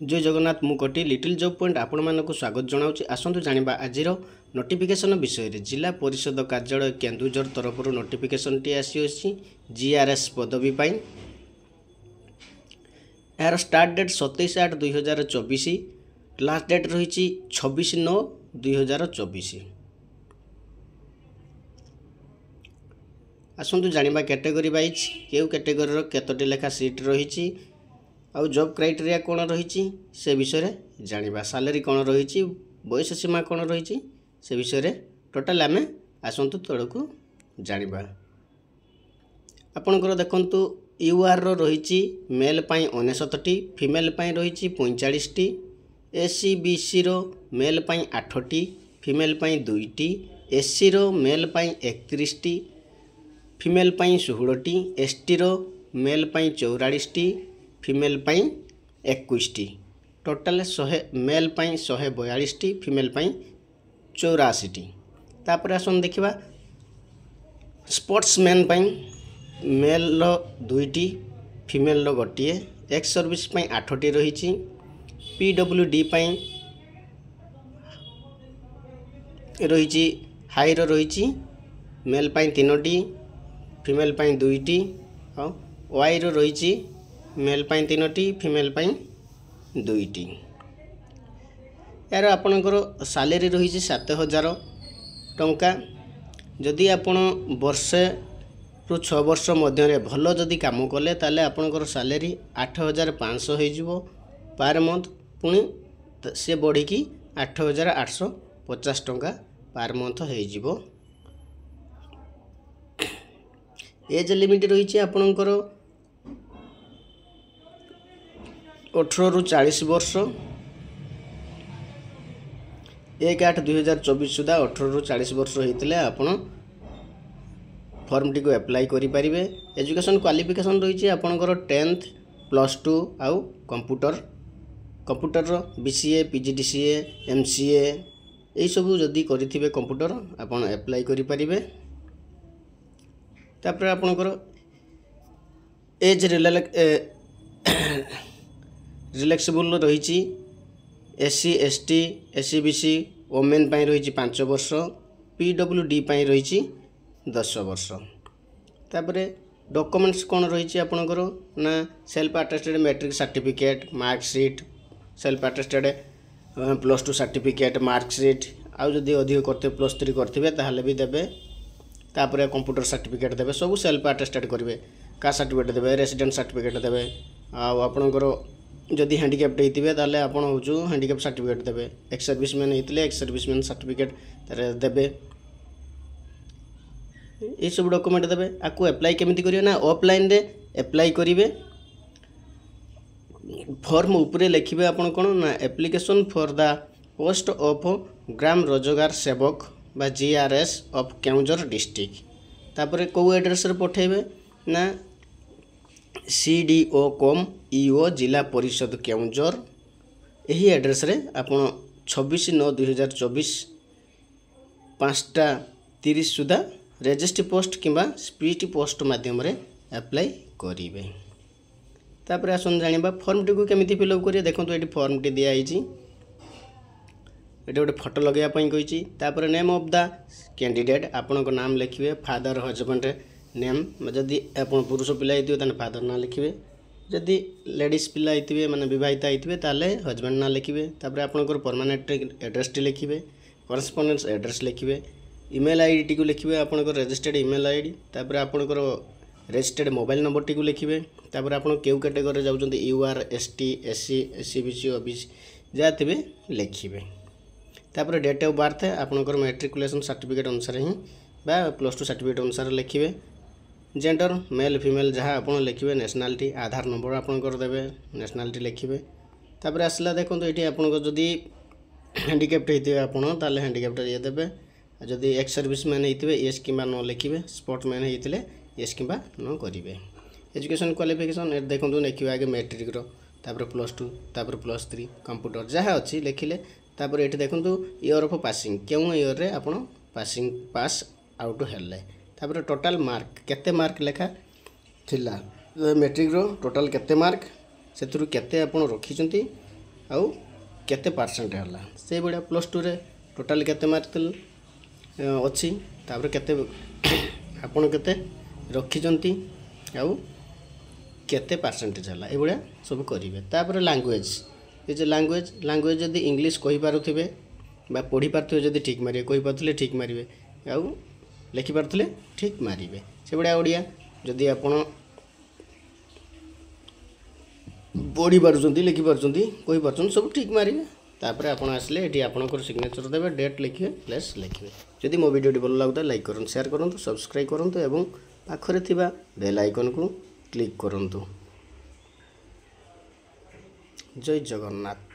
जय Jagannath मुकोटी little job point आपण मानक स्वागत जनाऊँ आसतु जाना आज नोटिफिकेशन विषय रे जिला परिषद कार्यालय केन्दुझर तरफ नोटिफिकेशन टी आसी जीआरएस पदवी पाई यार स्टार्ट डेट 27/8/2024 लास्ट डेट रही 26/9/2024। आसतु जाना कैटेगरी वाइज केउ कैटेगरी केतोटी लेखा सीट रही आउ जॉब क्राइटेरिया कौन रही से विषय जाना सैलरी कौन रही बयस सीमा कौन रही से विषय टोटाल आम आसतु तौक जाना आपणकर देखु यूआर रही मेल पाई 69 फीमेल पाई रही 45 एससी बीसी रो मेल पाई 8 फीमेल पाई 2 एससी रो मेल पाई 31 फीमेल पाई 16 एसटी रो मेल पाई 44 फीमेल पाई 21 टोटाल 100 मेल पाई 142 फीमेल पाई 84। तापर आसन देखिबा स्पोर्ट्समैन पाई मेल रो 2 फीमेल रो 1 एक्स सर्विस पाई 8 रही पीडब्ल्यूडी पाई रही हाई रो रही मेल पाई 3 फीमेल पाई 2 और वाई रो रही मेल पाई 3 फीमेल पाई 2। यार आपणकर सैलरी रही 7,000 टंका जदि आपण वर्षे रु 6 वर्ष मध्य भल जदि काम कले ताले आपणकर सैलरी 8,500 हो पर मंथ पुणी से बढ़ी 8,850 टंका पर मंथ हो। एज लिमिट रही आपणकर 18 रु 40 वर्ष 1/8/2024 सुधा 18 रु 40 वर्ष होते आपण फॉर्म टी को अप्लाई करें। एजुकेशन क्वालिफिकेशन रही आपणकर 10th +2 आउ कंप्यूटर बीसीए पीजीडीसीए एमसीए यही सब जदि करेंगे कंप्यूटर आपण अप्लाई करें। तापर आपणकर एज रिलैक्सेबल रही SC ST SC BC women पाई रही 5 वर्ष पीडब्ल्यूडी पाई रही 10 वर्ष। तापर डॉक्यूमेंट्स कौन रही आपणकर ना self attested matric certificate marksheet self attested +2 certificate marksheet आउ जदि अधिक करते +3 करते ताहले भी देबे। तापर कंप्यूटर सर्टिफिकेट देबे सब सेल्फ अटेस्टेड करेंगे कास्ट सर्टिफिकेट देबे रेसिडेंट सर्टिफिकेट देबे आपणकर जदि हैंडिकैप्ड होते ताले आपण हो हैंडिकैप सर्टिफिकेट देबे एक्स सर्विसमैन होते एक्स सर्विसमैन सर्टिफिकेट देबे ये सब डॉक्यूमेंट देबे। आपको अप्लाई केमिति करिवे ना ऑफलाइन रे अप्लाई करिवे फॉर्म ऊपर लिखिबे आपण कोन ना application for the post of Gram Rozgar Sevak बा जीआरएस ऑफ केन्दुझर डिस्ट्रिक्ट तापर को एड्रेस रे पठेबे ना सीडीओ कॉम ईओ जिला परिषद केन्दुझर यही एड्रेस रे आपण 26/9/2024 5:30 सुधा रजिस्ट्री पोस्ट किंबा स्पीड पोस्ट माध्यम रे अप्लाई करेंगे। तापर आसन जानिबा फॉर्म टी को केमिति फिलअप करिए देखो ये फॉर्म टी दिया ये गोटे फोटो लगेगा कही तापर नेम ऑफ द कैंडिडेट आपण को नाम लिखिए फादर हजबैंड नेम जदि आप पुरुष पिला होते फादर ना लिखिए जदि लेडीज पिला होते माने विवाहिता होते ताले हजबैंड ना लिखिए तापर आपनकर परमानेंट एड्रेस टी लिखिए करेस्पोंडेंस एड्रेस लिखिए ईमेल आईडी टी को लिखिए आपनकर रजिस्टर्ड ईमेल आईडी तापर आपनकर रजिस्टर्ड मोबाइल नंबर टी को लिखिए तापर आपण केउ कैटेगरी जाउछन UR ST SC SC BC OBC जहाँ थे लिखिए तापर डेट ऑफ बर्थ आपनकर मैट्रिकुलेशन सर्टिफिकेट अनुसार ही बा +2 सर्टिफिकेट अनुसार लिखिए जेंडर मेल फीमेल जहाँ आप लिखिए नेशनालिटी आधार नंबर आपनकर देवे नेशनालिटी लिखिए तापर आसला देखो ये आपन जदि हैंडिकैप्ड होते आपन ताले हैंडिकैप्ड ये देवे जदि एक्स सर्विसमैन होते येस किंबा नो लिखिए स्पोर्ट्समैन होते येस किंबा नो करेंगे। एजुकेशन क्वालिफिकेशन देखो लिखिए आगे मैट्रिक तापर +2 तापर +3 कंप्यूटर जहाँ अच्छी लिखिले तापर ये देखो ईयर ऑफ पासिंग क्यों ईयर रे आपण पासिंग पास आउट हेल्ले तापर टोटाल मार्क केते मार्क लेखा थिला मैट्रिक रो टोटाल केते मार्क से केते आपण रखिचंती आउ केते परसेंट है से भाया +2 रे टोटाल केते मार्क अच्छी तापर केते आपण केते रखिचंती आउ केते परसेंटेज है ये सब करेंगे। तापर लैंग्वेज ये जो लैंग्वेज जदि इंग्लिश कहि पारुथिबे बा पढ़ी पारुथिबे जदि ठीक मारिबे कहि पारुथिले ठीक मारिबे आउ लिखि पारुथिले ठीक मारिबे से भाया ओडिया जदि आपण पढ़ी पारुचंती लिखि पारुचंती कहि पारुचंती सब ठीक मारिबे। तापर आपण आसले एठी आपणकर सिग्नेचर देबे डेट लिखिबे प्लेस लिखिबे। जदि मो वीडियो भल लागुता लाइक करन शेयर करन सब्सक्राइब करन एवं पाखरे थिबा बेल आइकन को क्लिक करन। जय जगन्नाथ।